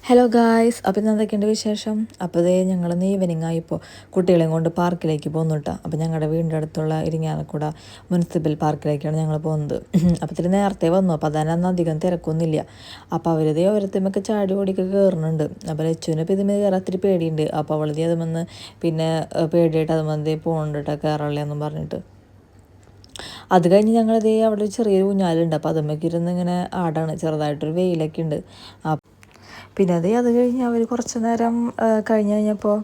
Hello guys, അപ്പോൾ ഇന്ന് എന്തൊക്കെയുണ്ട് വിശേഷം? അപ്പോൾ ഇതേ ഞങ്ങളിന്ന് ഈവനിങ് ആയിപ്പോൾ കുട്ടികളെയും കൊണ്ട് പാർക്കിലേക്ക് പോകുന്നു കേട്ടോ. അപ്പോൾ ഞങ്ങളുടെ വീടിൻ്റെ അടുത്തുള്ള ഇരിങ്ങാലക്കുട മുനിസിപ്പൽ പാർക്കിലേക്കാണ് ഞങ്ങൾ പോകുന്നത്. അപ്പോൾ ഇത്തിരി നേരത്തെ വന്നു, അപ്പോൾ അതിനൊന്നും അധികം തിരക്കൊന്നുമില്ല. അപ്പോൾ അവരിതേ ഓരോരുത്തമൊക്കെ ചാടി ഓടിയൊക്കെ കയറുന്നുണ്ട്. അപ്പോൾ ലച്ചുവിന് ഇപ്പോൾ ഇതിന് കയറാൻ ഒത്തിരി പേടിയുണ്ട്. അപ്പോൾ അവളതേ അതുമെന്ന് പിന്നെ പേടിയായിട്ട് അതുമെന്തേ പോകുന്നുണ്ട് കേട്ടോ, കയറല്ലേന്നും പറഞ്ഞിട്ട്. അത് കഴിഞ്ഞ് ഞങ്ങളതേ അവിടെ ഒരു ചെറിയൊരു ഊഞ്ഞാലുണ്ട്. അപ്പോൾ അതുമ്മേക്ക് ഇരുന്ന് ഇങ്ങനെ ആടാണ്, ചെറുതായിട്ടൊരു വെയിലൊക്കെ ഉണ്ട്. പിന്നെ അത് കഴിഞ്ഞ് അവർ കുറച്ച് നേരം കഴിഞ്ഞപ്പോൾ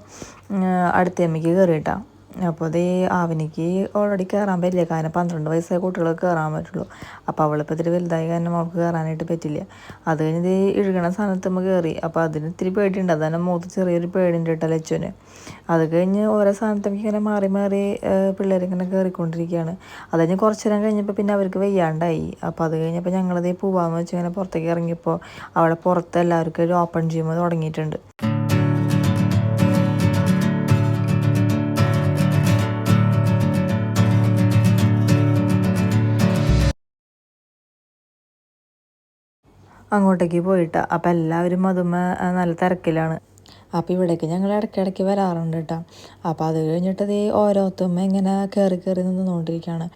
അടുത്തമ്മയ്ക്ക് കയറിയിട്ടാണ്. അപ്പോൾ അതേ ആവനിക്ക് ഓൾറെഡി കയറാൻ പറ്റില്ല, കാരണം 12 വയസ്സായ കുട്ടികൾക്ക് കയറാൻ പറ്റുള്ളൂ. അപ്പോൾ അവളിപ്പോൾ ഇത്തിരി വലുതായി കാരണം അവൾക്ക് കയറാനായിട്ട് പറ്റില്ല. അത് കഴിഞ്ഞ് ഇഴുകണ സ്ഥാനത്ത് നമ്മൾ കയറി. അപ്പോൾ അതിന് ഇത്തിരി പേടിയുണ്ട്, അതന്നെ മുഖത്ത് ചെറിയൊരു പേടിയുണ്ട് കേട്ടോ ലച്ചുവിന്. അത് കഴിഞ്ഞ് ഓരോ സ്ഥാനത്തേക്ക് ഇങ്ങനെ മാറി മാറി പിള്ളേരിങ്ങനെ കയറിക്കൊണ്ടിരിക്കുകയാണ്. അത് കഴിഞ്ഞ് കുറച്ച് നേരം കഴിഞ്ഞപ്പോൾ പിന്നെ അവർക്ക് വയ്യാണ്ടായി. അപ്പോൾ അത് കഴിഞ്ഞപ്പോൾ ഞങ്ങളതേ പോവാമെന്ന് വെച്ച് ഇങ്ങനെ പുറത്തേക്ക് ഇറങ്ങിയപ്പോൾ അവിടെ പുറത്ത് എല്ലാവർക്കും ഒരു ഓപ്പൺ ജിം തുടങ്ങിയിട്ടുണ്ട്. അങ്ങോട്ടേക്ക് പോയിട്ടാ. അപ്പം എല്ലാവരും അതുമ്മ നല്ല തിരക്കിലാണ്. അപ്പോൾ ഇവിടേക്ക് ഞങ്ങൾ ഇടയ്ക്കിടയ്ക്ക് വരാറുണ്ട് കേട്ടോ. അപ്പോൾ അത് കഴിഞ്ഞിട്ട് ഓരോത്തുമ്മ ഇങ്ങനെ കയറി കയറി നിന്നുകൊണ്ടിരിക്കുകയാണ്.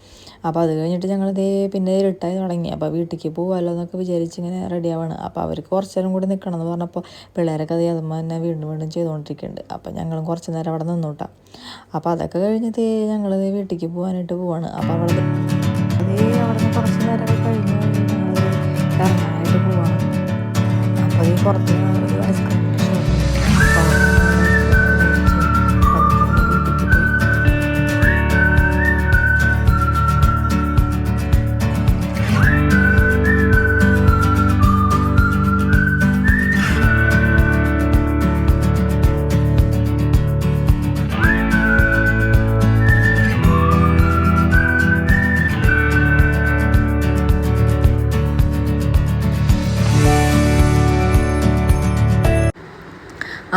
അപ്പോൾ അത് കഴിഞ്ഞിട്ട് ഞങ്ങളിതേ പിന്നെ ഇരുട്ടായി തുടങ്ങി. അപ്പോൾ വീട്ടിലേക്ക് പോകാമല്ലോ എന്നൊക്കെ വിചാരിച്ച് ഇങ്ങനെ റെഡി ആവാണ്. അപ്പോൾ അവർക്ക് കുറച്ച് നേരം കൂടി നിൽക്കണം എന്ന് പറഞ്ഞപ്പോൾ പിള്ളേരൊക്കെ അതുമ്മ തന്നെ വീണ്ടും വീണ്ടും ചെയ്തുകൊണ്ടിരിക്കുന്നുണ്ട്. അപ്പോൾ ഞങ്ങളും കുറച്ച് നേരം അവിടെ നിന്നു കേട്ടോ. അപ്പോൾ അതൊക്കെ കഴിഞ്ഞിട്ട് ഞങ്ങൾ വീട്ടിലേക്ക് പോകാനായിട്ട് പോവാണ്. അപ്പോൾ അവിടെ നിന്ന് കുറച്ച് നേരം കഴിഞ്ഞ് ഞങ്ങൾ ഇറങ്ങാനായിട്ട് പോവാണ്. അപ്പോൾ ഈ പുറത്ത് ഒരു ഐസ്ക്രീം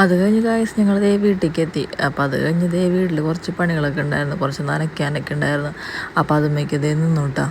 അത് കഴിഞ്ഞ് ഗായ്സ് ഞങ്ങൾ വീട്ടിലേക്ക് എത്തി. അപ്പോൾ അത് കഴിഞ്ഞ് വീട്ടിൽ കുറച്ച് പണികളൊക്കെ ഉണ്ടായിരുന്നു, കുറച്ച് നനയ്ക്കാനൊക്കെ ഉണ്ടായിരുന്നു. അപ്പോൾ അതുമ്മേക്ക് നിന്നു കേട്ടോ.